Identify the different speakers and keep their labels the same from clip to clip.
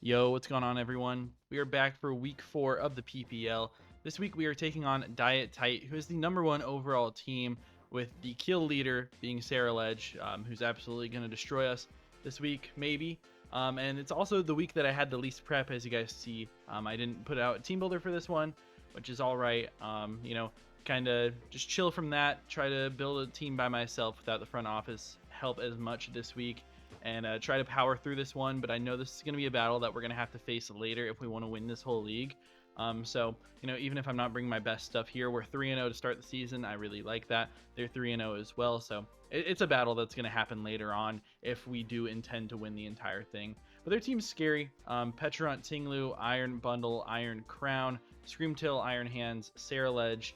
Speaker 1: Yo, what's going on, everyone? We are back for week 4 of the PPL. This week we are taking on Diet Tight, who is the #1 overall team, with the kill leader being CERULEDGE, who's absolutely going to destroy us this week, maybe. And it's also the week that I had the least prep, as you guys see. I didn't put out a team builder for this one, which is all right. Kind of just chill from that. Try to build a team by myself without the front office help as much this week, and try to power through this one. But I know this is going to be a battle that we're going to have to face later if we want to win this whole league. Even if I'm not bringing my best stuff here, we're 3-0 to start the season. I really like that. They're 3-0 as well. So it's a battle that's going to happen later on if we do intend to win the entire thing. But their team's scary. Petront, Tinglu, Iron Bundle, Iron Crown, Screamtail, Iron Hands, CERULEDGE,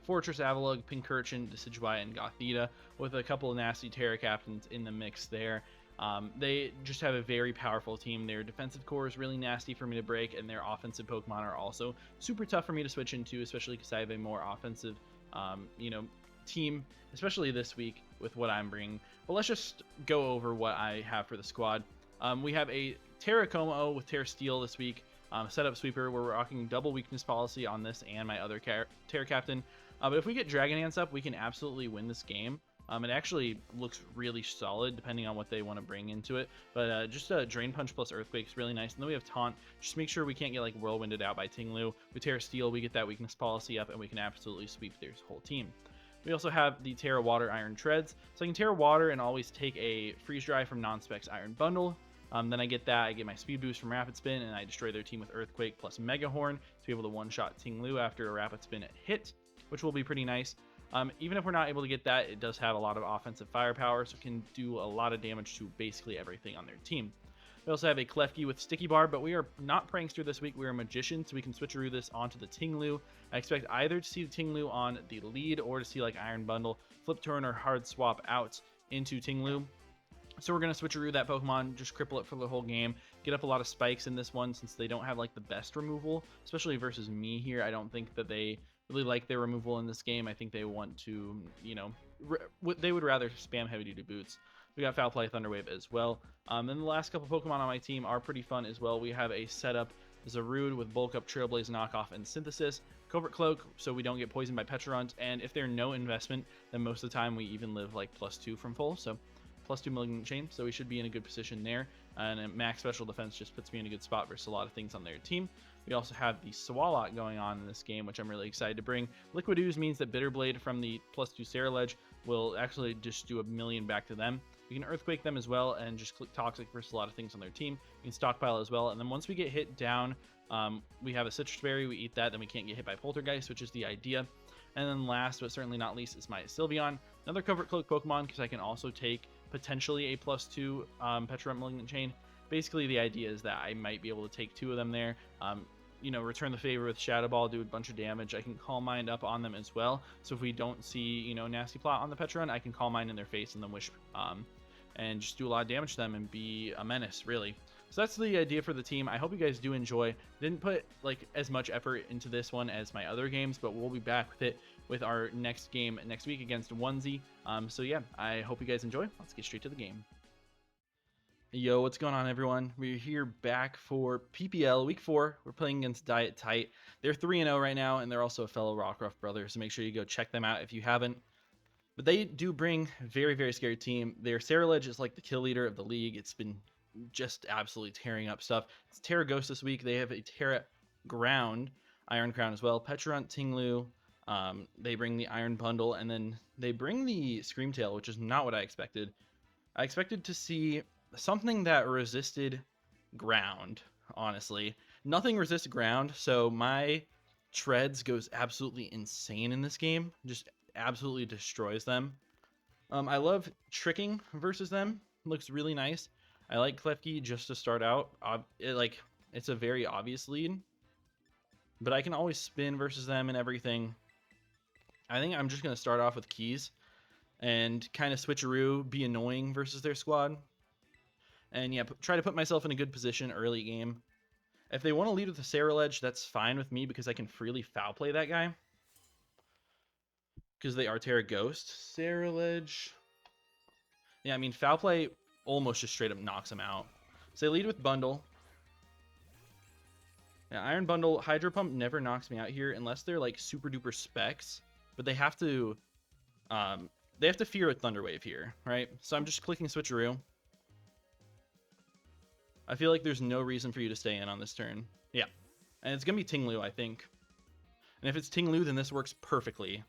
Speaker 1: Fortress Avalug, Pincurchin, Decidueye, and Gothita, with a couple of nasty TERA captains in the mix there. They just have a very powerful team. Their defensive core is really nasty for me to break, and their offensive Pokemon are also super tough for me to switch into, especially because I have a more offensive, team, especially this week with what I'm bringing. But let's just go over what I have for the squad. We have a TERA Como with TERA Steel this week. Setup sweeper, where we're rocking double weakness policy on this and my other TERA captain. But if we get Dragon Dance up, we can absolutely win this game. It actually looks really solid depending on what they want to bring into it. But just a Drain Punch plus Earthquake is really nice. And then we have Taunt. Just make sure we can't get like Whirlwinded out by Tinglu. With TERA Steel, we get that weakness policy up, and we can absolutely sweep their whole team. We also have the TERA Water Iron Treads. So I can TERA Water and always take a Freeze Dry from Non-Specs Iron Bundle. Then I get that, I get my speed boost from Rapid Spin, and I destroy their team with Earthquake plus Mega Horn to be able to one-shot Tinglu after a Rapid Spin hit, which will be pretty nice. Even if we're not able to get that, it does have a lot of offensive firepower, so it can do a lot of damage to basically everything on their team. We also have a Klefki with Sticky Bar, but we are not Prankster this week. We are Magician, so we can switcheroo this onto the Tinglu. I expect either to see the Tinglu on the lead or to see like Iron Bundle, Flip Turn, or Hard Swap out into Tinglu. So we're going to switcheroo that Pokemon, just cripple it for the whole game, get up a lot of spikes in this one since they don't have like the best removal, especially versus me here. I don't think that they really like their removal in this game. I think they want to, they would rather spam Heavy Duty Boots. We got Foul Play, Thunder Wave as well. Then the last couple Pokemon on my team are pretty fun as well. We have a setup Zarude with Bulk Up, Trailblaze, Knockoff, and Synthesis. Covert Cloak, so we don't get poisoned by Petront. And if they're no investment, then most of the time we even live like +2 from full. So +2 Malignant Chain, so we should be in a good position there. And max special defense just puts me in a good spot versus a lot of things on their team. We also have the Swalot going on in this game, which I'm really excited to bring. Liquid Ooze means that Bitter Blade from the +2 CERULEDGE will actually just do a million back to them. We can Earthquake them as well and just click Toxic versus a lot of things on their team. We can Stockpile as well, and then once we get hit down, we have a Citrus Berry, we eat that, then we can't get hit by Poltergeist, which is the idea. And then last, but certainly not least, is my Sylveon. Another Covert Cloak Pokemon, because I can also take potentially a +2 Petront Malignant Chain. Basically, the idea is that I might be able to take 2 of them there. Return the favor with Shadow Ball, do a bunch of damage. I can Calm Mind up on them as well. So if we don't see, Nasty Plot on the Petront, I can Calm Mind in their face and then Wish, and just do a lot of damage to them and be a menace, really. So that's the idea for the team. I hope you guys do enjoy. Didn't put like as much effort into this one as my other games, but we'll be back with it with our next game next week against Onesie. So yeah, I hope you guys enjoy. Let's get straight to the game. Yo, what's going on, everyone? We're here back for PPL Week 4. We're playing against Diet Tight. They're 3-0 right now, and they're also a fellow Rockruff brother, so make sure you go check them out if you haven't. But they do bring a very, very scary team. Their CERULEDGE is like the kill leader of the league. It's been just absolutely tearing up stuff. It's TERA Ghost this week. They have a TERA Ground, Iron Crown as well. Petront, Tinglu. They bring the Iron Bundle, and then they bring the Screamtail, which is not what I expected. I expected to see something that resisted ground, honestly. Nothing resists ground, so my Treads goes absolutely insane in this game. Just absolutely destroys them. I love tricking versus them. Looks really nice. I like Klefki just to start out. It's a very obvious lead, but I can always spin versus them and everything. I think I'm just going to start off with Keys and kind of switcheroo, be annoying versus their squad. And yeah, try to put myself in a good position early game. If they want to lead with the CERULEDGE, that's fine with me because I can freely foul play that guy. Because they are TERA Ghost. CERULEDGE. Yeah, I mean, foul play almost just straight up knocks him out. So they lead with Bundle. Yeah, Iron Bundle, Hydro Pump never knocks me out here unless they're like super duper specs, but they have to fear a Thunder Wave here, right? So I'm just clicking Switcheroo. I feel like there's no reason for you to stay in on this turn. Yeah, and it's gonna be Ting-Lu, I think. And if it's Ting-Lu, then this works perfectly.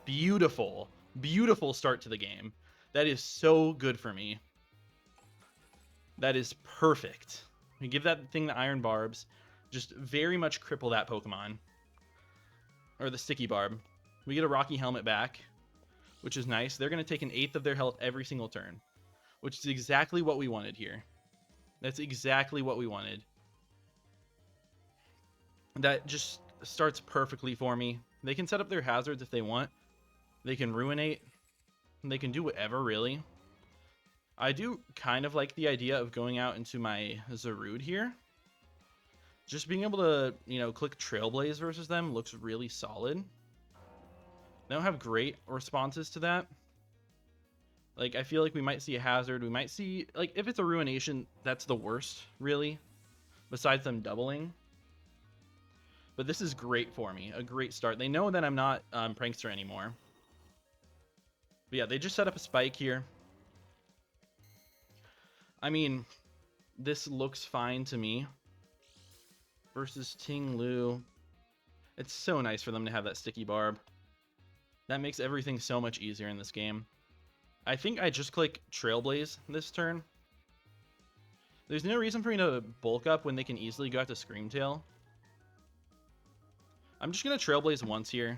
Speaker 1: Beautiful, beautiful start to the game. That is so good for me. That is perfect. We give that thing the Iron Barbs. Just very much cripple that Pokemon. Or the Sticky Barb. We get a Rocky Helmet back, which is nice. They're going to take 1/8 of their health every single turn, which is exactly what we wanted here. That's exactly what we wanted. That just starts perfectly for me. They can set up their hazards if they want. They can Ruinate. They can do whatever, really. I do kind of like the idea of going out into my Zarude here. Just being able to, you know, click Trailblaze versus them looks really solid. They don't have great responses to that. Like, I feel like we might see a hazard. We might see, like, if it's a Ruination, that's the worst, really. Besides them doubling. But this is great for me. A great start. They know that I'm not Prankster anymore. But yeah, they just set up a Spike here. I mean, this looks fine to me. Versus Ting-Lu. It's so nice for them to have that Sticky Barb. That makes everything so much easier in this game. I think I just click Trailblaze this turn. There's no reason for me to bulk up when they can easily go out to Screamtail. I'm just going to Trailblaze once here.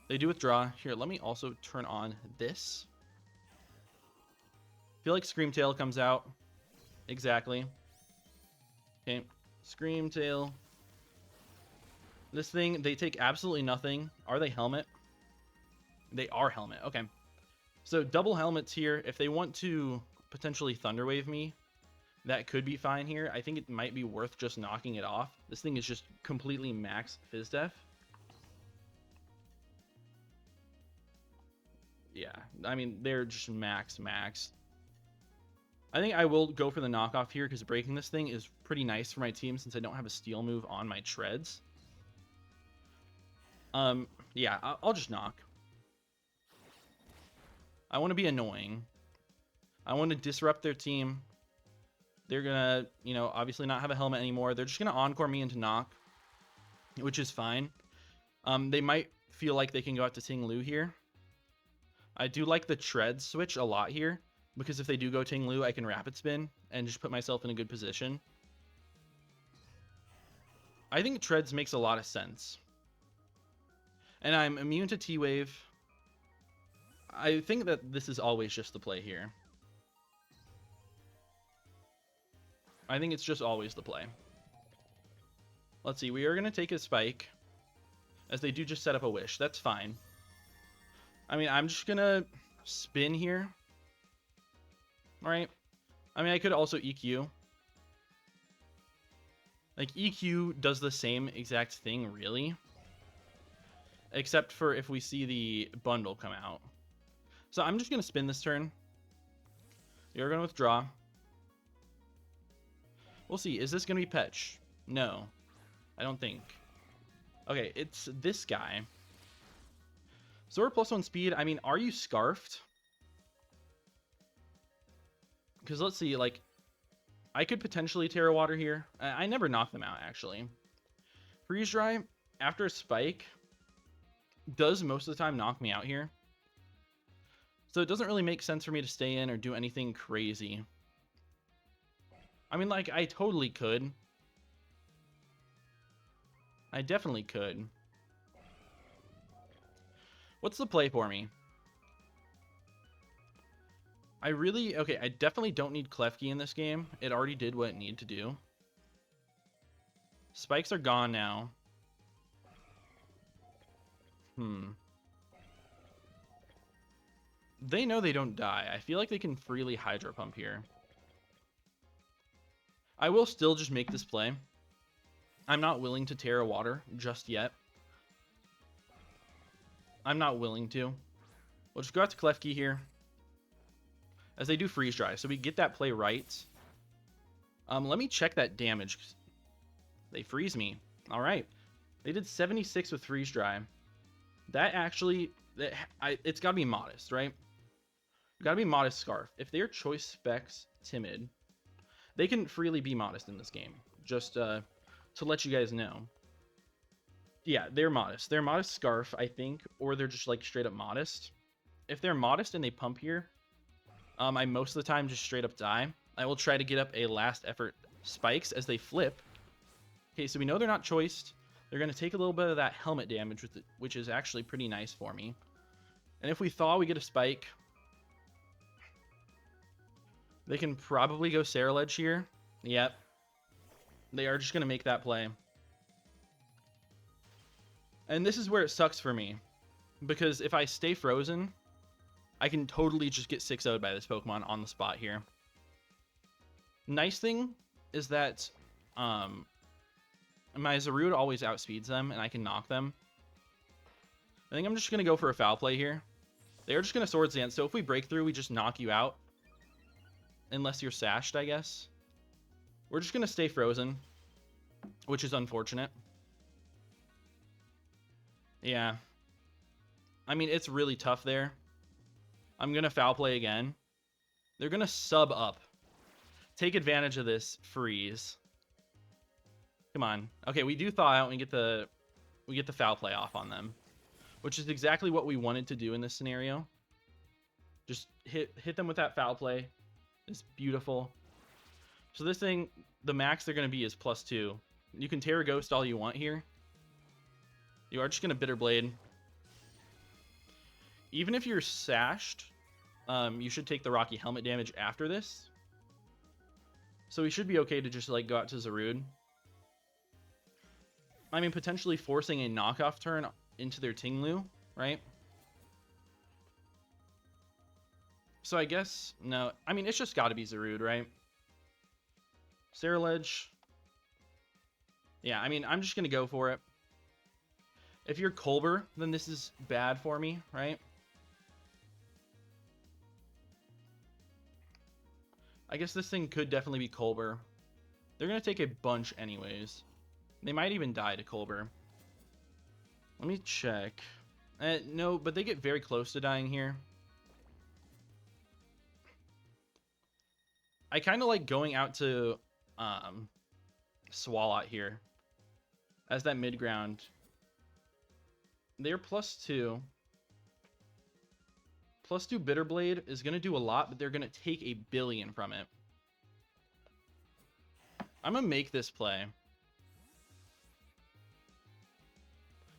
Speaker 1: They do withdraw. Here, let me also turn on this. Feel like Screamtail comes out. Exactly. Okay, Screamtail. This thing, they take absolutely nothing. Are they Helmet? They are Helmet. Okay. So double Helmets here. If they want to potentially Thunder Wave me, that could be fine here. I think it might be worth just knocking it off. This thing is just completely max Phys Def. Yeah, I mean, they're just max. I think I will go for the knockoff here because breaking this thing is pretty nice for my team since I don't have a Steel move on my Treads. Yeah, I'll just knock. I want to be annoying. I want to disrupt their team. They're gonna, you know, obviously not have a helmet anymore. They're just gonna Encore me into knock, which is fine. They might feel like they can go out to Ting-Lu here. I do like the Tread switch a lot here, because if they do go Ting-Lu, I can Rapid Spin and just put myself in a good position. I think Treads makes a lot of sense. And I'm immune to T-Wave. I think that this is always just the play here. I think it's just always the play. Let's see, we are going to take a Spike, as they do just set up a Wish. That's fine. I mean, I'm just going to spin here. Alright. I mean, I could also EQ. Like, EQ does the same exact thing, really. Except for if we see the bundle come out. So I'm just going to spin this turn. You're going to withdraw. We'll see. Is this going to be Petch? No. I don't think. Okay, it's this guy. So we're +1 speed. I mean, are you Scarfed? Because let's see, like, I could potentially TERA Water here. I never knock them out, actually. Freeze Dry, after a Spike, does most of the time knock me out here. So it doesn't really make sense for me to stay in or do anything crazy. I mean, like, I totally could. I definitely could. What's the play for me? Okay, I definitely don't need Klefki in this game. It already did what it needed to do. Spikes are gone now. They know they don't die. I feel like they can freely Hydro Pump here. I will still just make this play. I'm not willing to TERA Water just yet. I'm not willing to. We'll just go out to Klefki here, as they do Freeze Dry. So we get that play right. Let me check that damage. They freeze me. All right. They did 76 with freeze dry. That actually, it's got to be modest, right? Got to be modest Scarf. If they're choice specs timid, they can freely be modest in this game. Just to let you guys know. Yeah, they're modest. They're modest Scarf, I think, or they're just like straight up modest. If they're modest and they pump here, I most of the time just straight up die. I will try to get up a last effort spikes as they flip. Okay, so we know they're not choiced. They're going to take a little bit of that helmet damage, with it, which is actually pretty nice for me. And if we thaw, we get a spike. They can probably go CERULEDGE here. Yep. They are just going to make that play. And this is where it sucks for me. Because if I stay frozen, I can totally just get 6-0'd by this Pokemon on the spot here. Nice thing is that my Zarude always outspeeds them, and I can knock them. I think I'm just going to go for a foul play here. They are just going to Swords Dance, so if we break through, we just knock you out. Unless you're sashed, I guess. We're just going to stay frozen, which is unfortunate. Yeah. I mean, it's really tough there. I'm going to foul play again. They're going to sub up. Take advantage of this freeze. Come on. Okay, we do thaw out and we get the foul play off on them, which is exactly what we wanted to do in this scenario. Just hit them with that foul play. It's beautiful. So this thing, the max they're going to be is +2. You can TERA Ghost all you want here. You are just going to Bitter Blade. Even if you're sashed, you should take the Rocky Helmet damage after this. So we should be okay to just like go out to Zarude. I mean, potentially forcing a knockoff turn into their Tinglu, right? So I guess, no. I mean, it's just got to be Zarude, right? CERULEDGE. Yeah, I mean, I'm just going to go for it. If you're Colbur, then this is bad for me, right? I guess this thing could definitely be Colbur. They're going to take a bunch anyways. They might even die to Colbur. Let me check. No, but they get very close to dying here. I kind of like going out to Swalot here as that mid ground. They're +2. +2 Bitter Blade is going to do a lot, but they're going to take 1 billion from it. I'm going to make this play.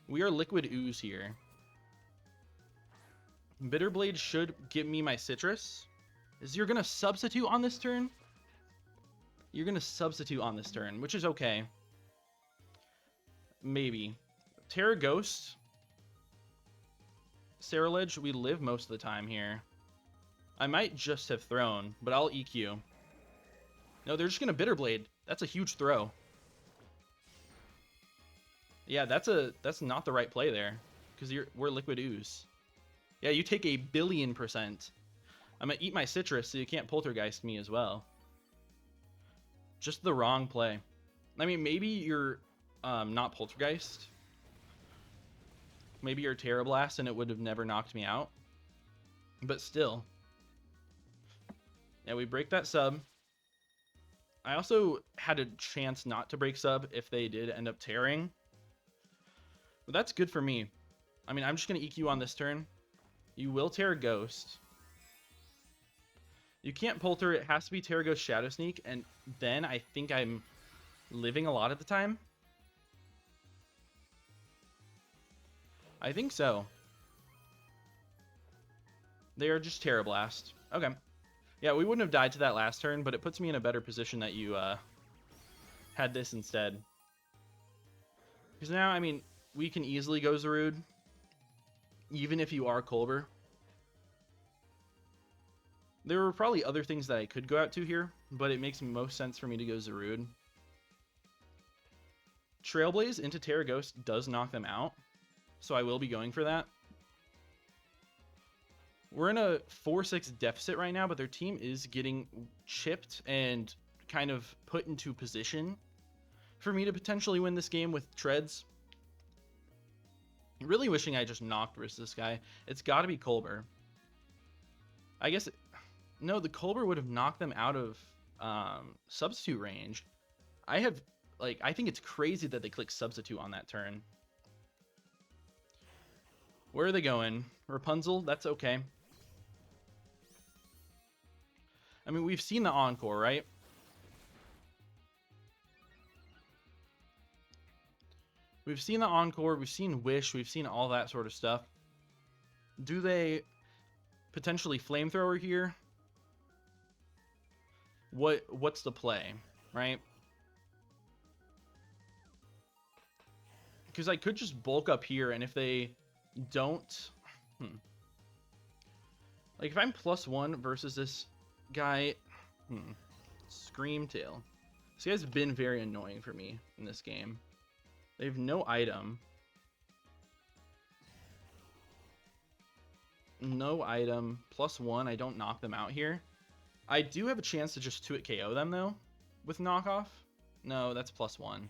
Speaker 1: We are Liquid Ooze here. Bitter Blade should give me my Citrus. You're going to substitute on this turn? You're going to substitute on this turn, which is okay. Maybe. TERA Ghost. CERULEDGE, we live most of the time here. I might just have thrown, but I'll EQ. No, they're just going to Bitter Blade. That's a huge throw. Yeah, that's not the right play there, because we're Liquid Ooze. Yeah, you take 1 billion%. I'm going to eat my Citrus so you can't Poltergeist me as well. Just the wrong play. I mean, maybe you're not Poltergeist. Maybe you're Terra Blast and it would have never knocked me out. But still. Yeah, we break that sub. I also had a chance not to break sub if they did end up tearing. But that's good for me. I mean, I'm just going to EQ on this turn. You will TERA Ghost. You can't Polter. It has to be TERA Ghost Shadow Sneak. And then I think I'm living a lot of the time. I think so. They are just Terra Blast. Okay. Yeah, we wouldn't have died to that last turn, but it puts me in a better position that you had this instead. Because now, I mean, we can easily go Zarude. Even if you are Colbur. There were probably other things that I could go out to here, but it makes most sense for me to go Zarude. Trailblaze into TERA Ghost does knock them out. So I will be going for that. We're in a 4-6 deficit right now, but their team is getting chipped and kind of put into position for me to potentially win this game with treads. Really wishing I just knocked versus this guy. It's got to be Colbur. I guess... No, the Colbur would have knocked them out of substitute range. I think it's crazy that they click substitute on that turn. Where are they going? Rapunzel? That's okay. I mean, we've seen the Encore, right? We've seen the Encore, we've seen Wish, we've seen all that sort of stuff. Do they potentially Flamethrower here? What's the play, right? Because I could just bulk up here, and if they don't... Like, if I'm +1 versus this guy... Screamtail. This guy's been very annoying for me in this game. They have no item. No item. +1. I don't knock them out here. I do have a chance to just 2-hit KO them, though, with knockoff. No, that's +1.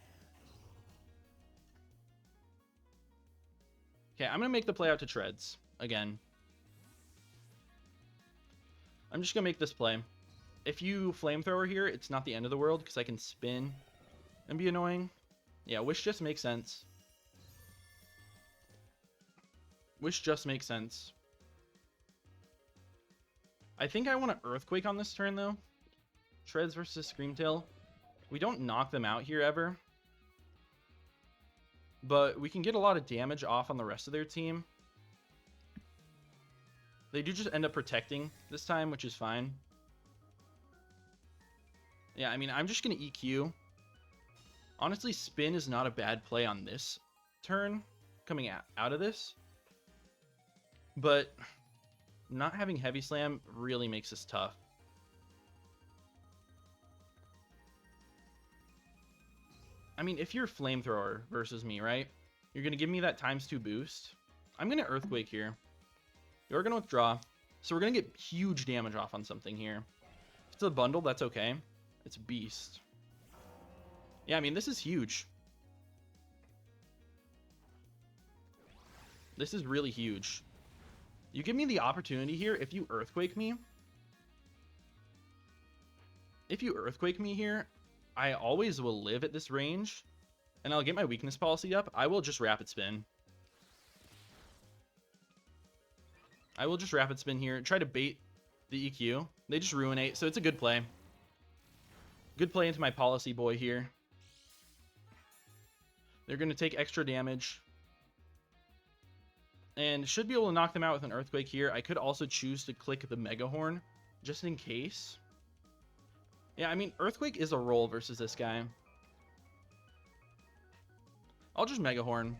Speaker 1: Okay, I'm going to make the play out to treads again. I'm just going to make this play. If you Flamethrower here, it's not the end of the world because I can spin and be annoying. Yeah, Wish just makes sense. Wish just makes sense. I think I want to Earthquake on this turn, though. Treads versus Screamtail. We don't knock them out here ever. But we can get a lot of damage off on the rest of their team. They do just end up protecting this time, which is fine. Yeah, I mean, I'm just going to EQ. Honestly, spin is not a bad play on this turn, coming out of this. But not having Heavy Slam really makes this tough. I mean, if you're Flamethrower versus me, right? You're going to give me that ×2 boost. I'm going to Earthquake here. You're going to withdraw. So we're going to get huge damage off on something here. If it's a bundle, that's okay. It's Beast. Yeah, I mean, this is huge. This is really huge. You give me the opportunity here, if you Earthquake me. If you Earthquake me here, I always will live at this range. And I'll get my weakness policy up. I will just Rapid Spin. I will just Rapid Spin here. Try to bait the EQ. They just Ruinate, so it's a good play. Good play into my policy boy here. They're going to take extra damage. And should be able to knock them out with an Earthquake here. I could also choose to click the Mega Horn, just in case. Yeah, I mean, Earthquake is a roll versus this guy. I'll just Mega Horn.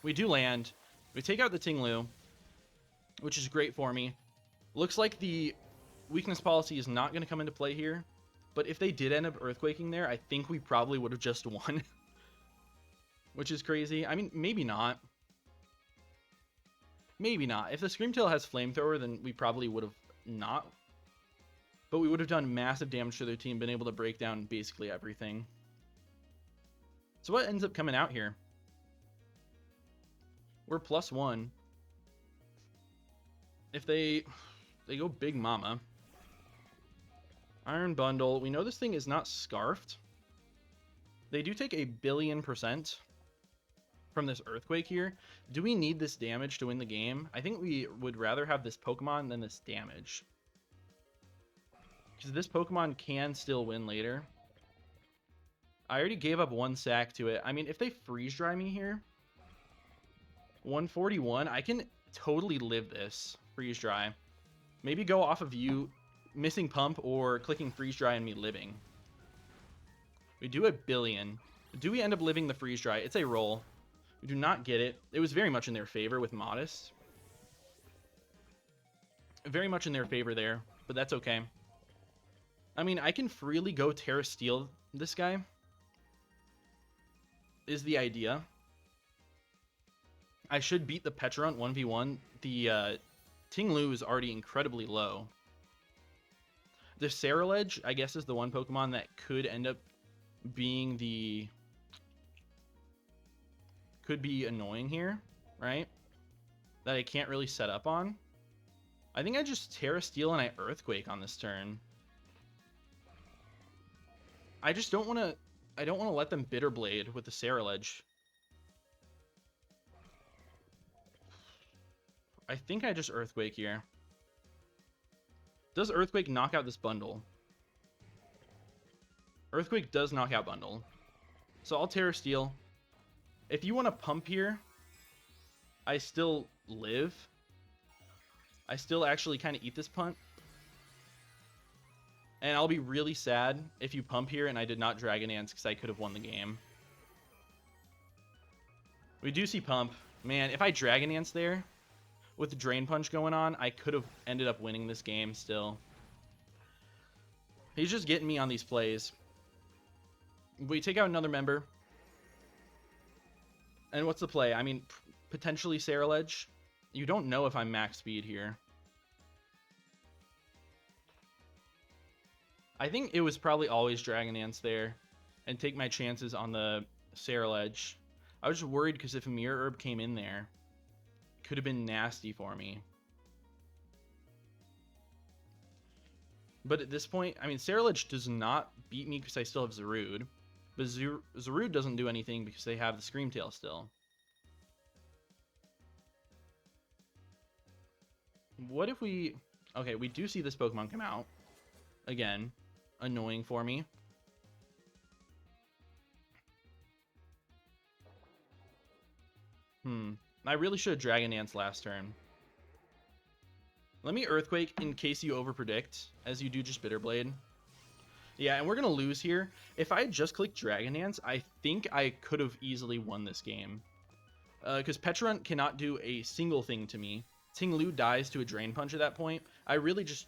Speaker 1: We do land. We take out the Tinglu, which is great for me. Looks like the weakness policy is not going to come into play here. But if they did end up Earthquaking there, I think we probably would have just won. Which is crazy. I mean, maybe not. Maybe not. If the Screamtail has Flamethrower, then we probably would have not. But we would have done massive damage to their team, been able to break down basically everything. So what ends up coming out here? We're +1. If they go Big Mama. Iron Bundle. We know this thing is not Scarfed. They do take 1,000,000,000% from this Earthquake here. Do we need this damage to win the game? I think we would rather have this Pokemon than this damage. Because this Pokemon can still win later. I already gave up 1 sack to it. I mean, if they Freeze Dry me here, 141, I can totally live this Freeze Dry. Maybe go off of you missing Pump or clicking Freeze Dry and me living. We do 1,000,000,000. Do we end up living the Freeze Dry? It's a roll. We do not get it. It was very much in their favor with Modest. Very much in their favor there, but that's okay. I mean, I can freely go Terra Steel this guy. Is the idea. I should beat the Pecharunt 1v1. The Tinglu is already incredibly low. The CERULEDGE, I guess, is the one Pokemon that could end up being could be annoying here, right? That I can't really set up on. I think I just Terra Steel and I Earthquake on this turn. I just don't want to... I don't want to let them Bitter Blade with the CERULEDGE. I think I just Earthquake here. Does Earthquake knock out this bundle? Earthquake does knock out bundle. So I'll Terra Steel. If you want to pump here, I still live. I still actually kind of eat this punt. And I'll be really sad if you pump here and I did not Dragon Dance because I could have won the game. We do see pump. Man, if I Dragon Dance there with the Drain Punch going on, I could have ended up winning this game still. He's just getting me on these plays. We take out another member. And what's the play? I mean, potentially CERULEDGE. You don't know if I'm max speed here. I think it was probably always Dragon Dance there and take my chances on the CERULEDGE. I was just worried because if a Mirror Herb came in there, it could have been nasty for me. But at this point, I mean, CERULEDGE does not beat me because I still have Zarude. But Zarude doesn't do anything because they have the Screamtail still. What if we... Okay, we do see this Pokemon come out. Again, annoying for me. I really should have Dragon Dance last turn. Let me Earthquake in case you overpredict, as you do just Bitter Blade. Yeah, and we're going to lose here. If I had just clicked Dragon Dance, I think I could have easily won this game. Because Pecharunt cannot do a single thing to me. Ting-Lu dies to a Drain Punch at that point. I really just...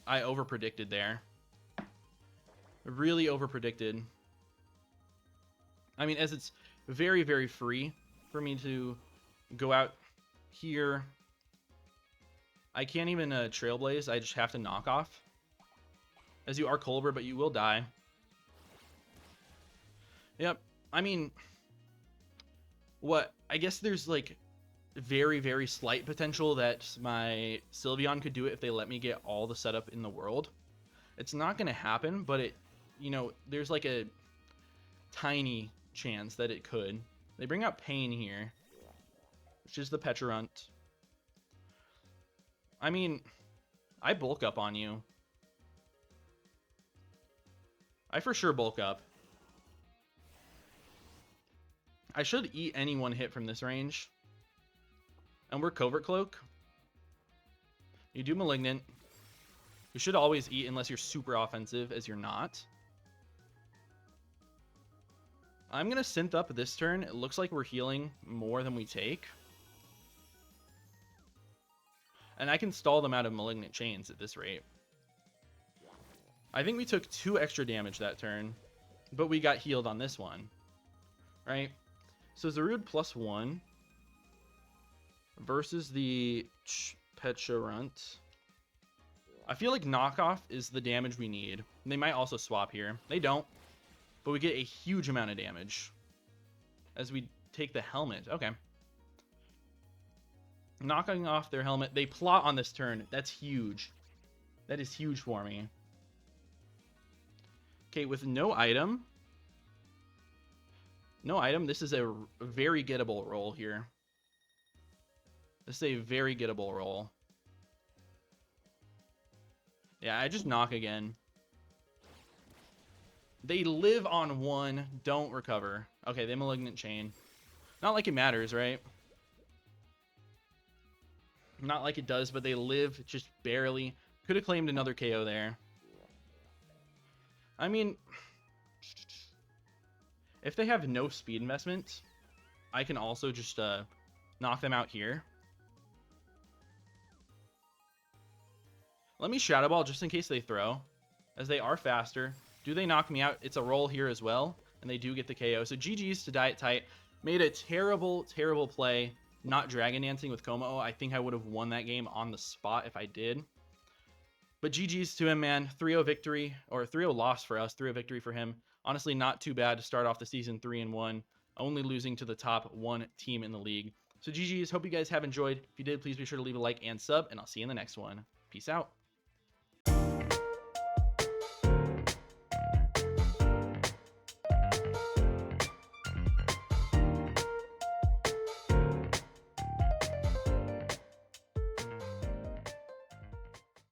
Speaker 1: I overpredicted there. Really overpredicted. I mean, as it's very, very free for me to go out here. I can't even Trailblaze. I just have to knock off. As you are Colbur, but you will die. Yep. I mean, I guess there's like very, very slight potential that my Sylveon could do it if they let me get all the setup in the world. It's not going to happen, but it, you know, there's like a tiny chance that it could. They bring out Pain here, which is the Pecharunt. I mean, I bulk up on you. I for sure bulk up. I should eat any one hit from this range. And we're Covert Cloak. You do Malignant. You should always eat unless you're super offensive, as you're not. I'm going to Synth up this turn. It looks like we're healing more than we take. And I can stall them out of Malignant Chains at this rate. I think we took 2 extra damage that turn, but we got healed on this one, right? So Zarude +1 versus the Pecharunt. I feel like knockoff is the damage we need. They might also swap here. They don't, but we get a huge amount of damage as we take the helmet. Okay. Knocking off their helmet. They plot on this turn. That's huge. That is huge for me. Okay, with no item. No item. This is a very gettable roll here. This is a very gettable roll. Yeah, I just knock again. They live on 1. Don't recover. Okay, they Malignant Chain. Not like it matters, right? Not like it does, but they live just barely. Could have claimed another KO there. I mean, if they have no speed investment, I can also just knock them out here. Let me Shadow Ball just in case they throw, as they are faster. Do they knock me out? It's a roll here as well, and they do get the KO. So GG's to Diet Tight. Made a terrible, terrible play not Dragon Dancing with Como. I think I would have won that game on the spot if I did. But GG's to him, man. 3-0 victory, or 3-0 loss for us, 3-0 victory for him. Honestly, not too bad to start off the season 3-1, only losing to the top 1 team in the league. So GG's, hope you guys have enjoyed. If you did, please be sure to leave a like and sub, and I'll see you in the next one. Peace out.